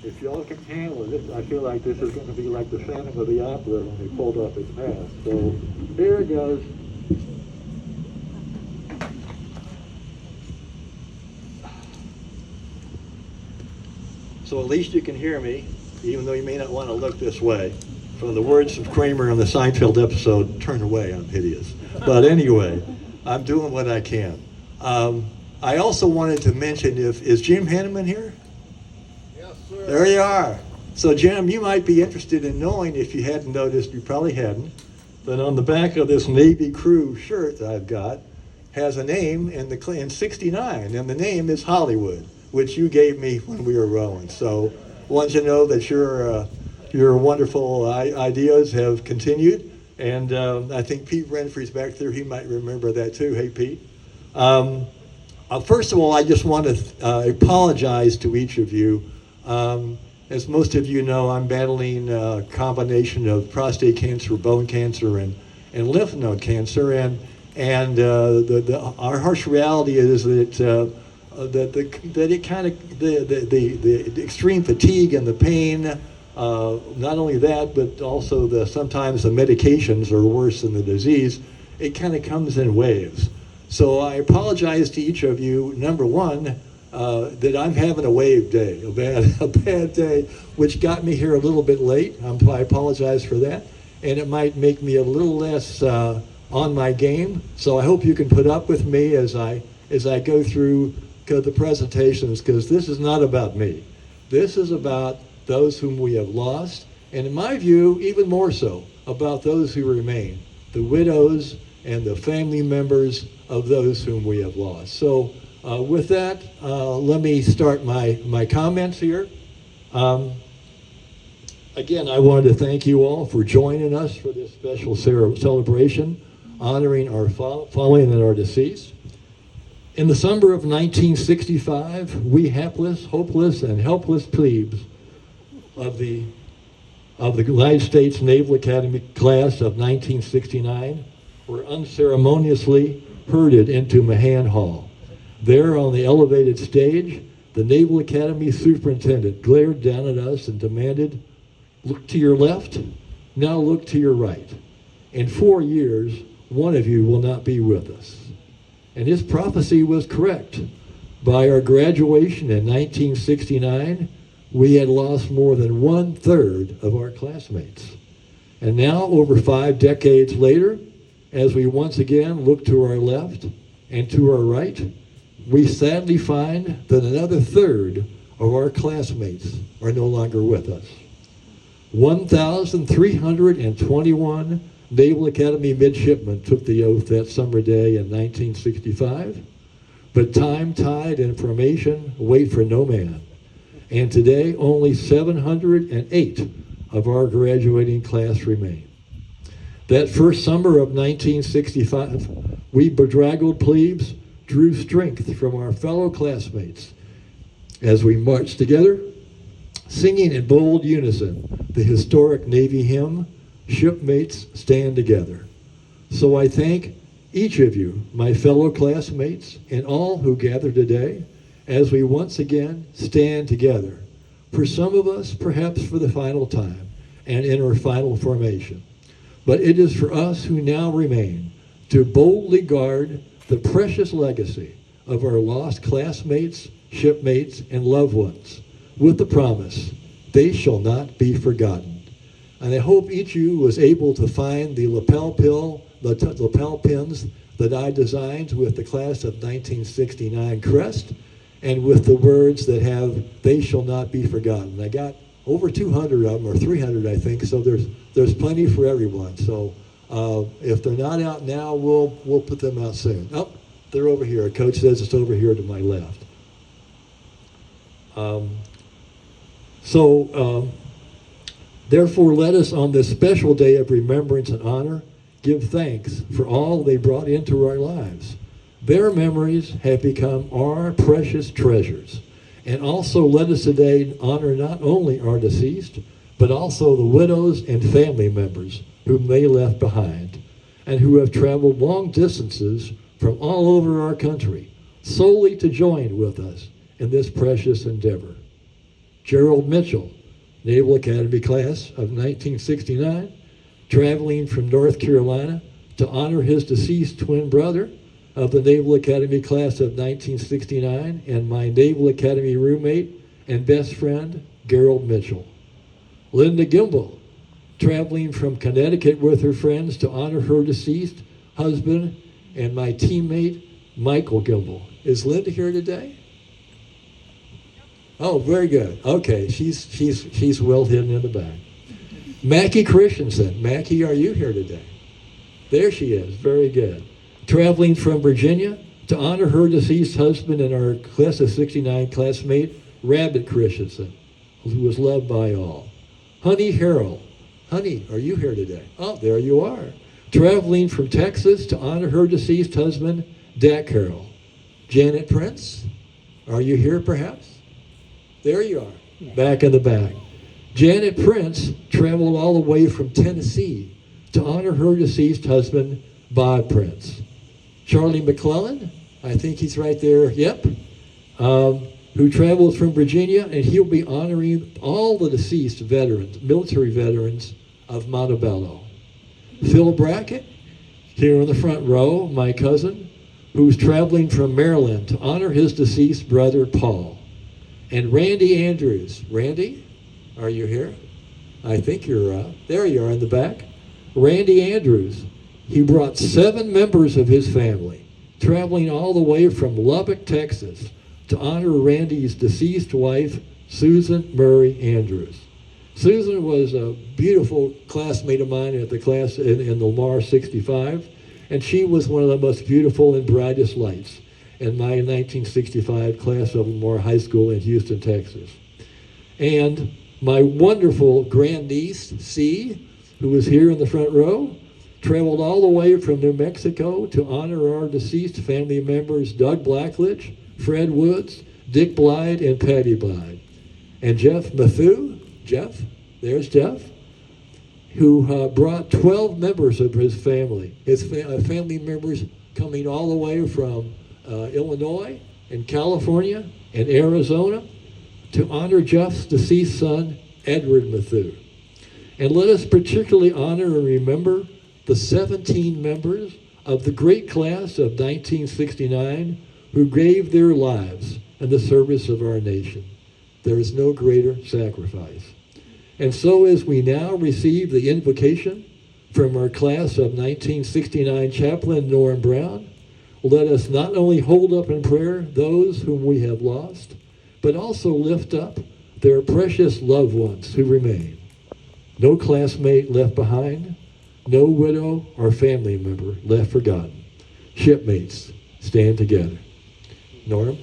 if y'all can handle it, I feel like this is going to be like the Phantom of the Opera when they pulled off its mask. So here it goes. So at least you can hear me, even though you may not want to look this way. From the words of Kramer on the Seinfeld episode, "Turn away, I'm hideous." But anyway, I'm doing what I can. I also wanted to mention, is Jim Hanneman here? Yes, sir. There you are. So Jim, you might be interested in knowing, if you hadn't noticed, you probably hadn't, that on the back of this Navy crew shirt that I've got has a name in 69, and the name is Hollywood, which you gave me when we were rowing. So I want you to know that your wonderful ideas have continued, and I think Pete Renfrey's back there. He might remember that too. Hey, Pete. First of all, I just want to apologize to each of you. As most of you know, I'm battling a combination of prostate cancer, bone cancer, and lymph node cancer, and our harsh reality is that the extreme fatigue and the pain, not only that, but also sometimes the medications are worse than the disease. It kind of comes in waves. So I apologize to each of you. Number one, that I'm having a wave day, a bad day, which got me here a little bit late. I apologize for that, and it might make me a little less on my game. So I hope you can put up with me as I go through the presentations, because this is not about me. This is about those whom we have lost, and in my view, even more so, about those who remain, the widows and the family members of those whom we have lost. So with that, let me start my comments here. Again, I wanted to thank you all for joining us for this special celebration honoring our fallen and our deceased. In the summer of 1965, we hapless, hopeless, and helpless plebes of the United States Naval Academy class of 1969 were unceremoniously herded into Mahan Hall. There on the elevated stage, the Naval Academy superintendent glared down at us and demanded, "Look to your left, now look to your right. In 4 years, one of you will not be with us." And his prophecy was correct. By our graduation in 1969, we had lost more than 1/3 of our classmates. And now, over 5 decades later, as we once again look to our left and to our right, we sadly find that another 1/3 of our classmates are no longer with us. 1,321 Naval Academy midshipmen took the oath that summer day in 1965, but time, tide, and formation wait for no man. And today, only 708 of our graduating class remain. That first summer of 1965, we bedraggled plebes drew strength from our fellow classmates as we marched together, singing in bold unison the historic Navy hymn, "Shipmates Stand Together." So I thank each of you, my fellow classmates, and all who gather today, as we once again stand together, for some of us perhaps for the final time and in our final formation. But it is for us who now remain to boldly guard the precious legacy of our lost classmates, shipmates, and loved ones, with the promise, they shall not be forgotten. And I hope each of you was able to find the lapel pins that I designed with the class of 1969 crest, and with the words that have, they shall not be forgotten. I got over 200 of them, or 300 I think, so there's plenty for everyone. So if they're not out now, we'll put them out soon. Oh, they're over here. Coach says it's over here to my left. Therefore, let us on this special day of remembrance and honor give thanks for all they brought into our lives. Their memories have become our precious treasures. And also let us today honor not only our deceased, but also the widows and family members whom they left behind, and who have traveled long distances from all over our country solely to join with us in this precious endeavor. Gerald Mitchell, Naval Academy class of 1969, traveling from North Carolina to honor his deceased twin brother of the Naval Academy class of 1969 and my Naval Academy roommate and best friend, Gerald Mitchell. Linda Gimbel, traveling from Connecticut with her friends to honor her deceased husband and my teammate, Michael Gimbel. Is Linda here today? Oh, very good. Okay, she's well hidden in the back. Mackie Christensen. Mackie, are you here today? There she is. Very good. Traveling from Virginia to honor her deceased husband and our class of 69 classmate, Rabbit Christensen, who was loved by all. Honey Harrell. Honey, are you here today? Oh, there you are. Traveling from Texas to honor her deceased husband, Dak Harrell. Janet Prince, are you here perhaps? There you are, back in the back. Janet Prince traveled all the way from Tennessee to honor her deceased husband, Bob Prince. Charlie McClellan, I think he's right there, yep, who travels from Virginia, and he'll be honoring all the deceased veterans, military veterans of Montebello. Phil Brackett, here in the front row, my cousin, who's traveling from Maryland to honor his deceased brother, Paul. And Randy Andrews. Randy, are you here? I think you're, there you are in the back. Randy Andrews. He brought 7 members of his family, traveling all the way from Lubbock, Texas, to honor Randy's deceased wife, Susan Murray Andrews. Susan was a beautiful classmate of mine at the class in the Lamar 65, and she was one of the most beautiful and brightest lights in my 1965 class of Lamar High School in Houston, Texas. And my wonderful grandniece, C, who was here in the front row, traveled all the way from New Mexico to honor our deceased family members, Doug Blackledge, Fred Woods, Dick Blyde, and Patty Blyde. And Jeff Matthew, Jeff, there's Jeff, who brought 12 members of his family, family members coming all the way from Illinois and California and Arizona to honor Jeff's deceased son, Edward Matthew. And let us particularly honor and remember the 17 members of the great class of 1969 who gave their lives in the service of our nation. There is no greater sacrifice. And so as we now receive the invocation from our class of 1969 chaplain Norm Brown, let us not only hold up in prayer those whom we have lost, but also lift up their precious loved ones who remain. No classmate left behind, no widow or family member left forgotten. Shipmates, stand together. Norm?